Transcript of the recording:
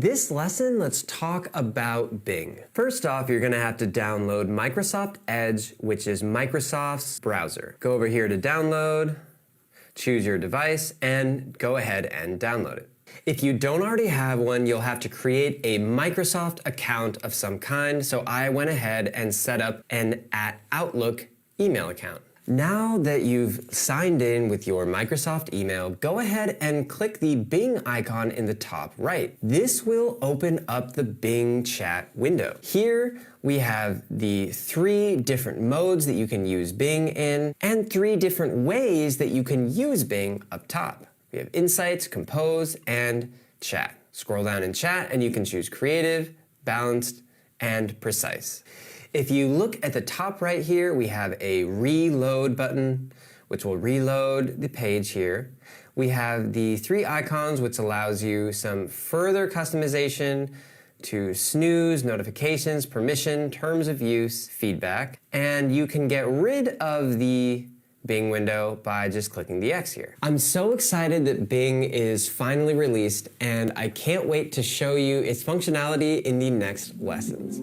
In this lesson, let's talk about Bing. First off, you're going to have to download Microsoft Edge, which is Microsoft's browser. Go over here to download, choose your device, and go ahead and download it. If you don't already have one, you'll have to create a Microsoft account of some kind, so I went ahead and set up an @Outlook email account. Now that you've signed in with your Microsoft email, go ahead and click the Bing icon in the top right. This will open up the Bing chat window. Here we have the 3 different modes that you can use Bing in and 3 different ways that you can use Bing up top. We have Insights, Compose, and Chat. Scroll down in Chat and you can choose Creative, Balanced, and Precise. If you look at the top right here, we have a Reload button, which will reload the page here. We have the 3 icons, which allows you some further customization to snooze, notifications, permission, terms of use, feedback, and you can get rid of the Bing window by just clicking the X here. I'm so excited that Bing is finally released, and I can't wait to show you its functionality in the next lessons.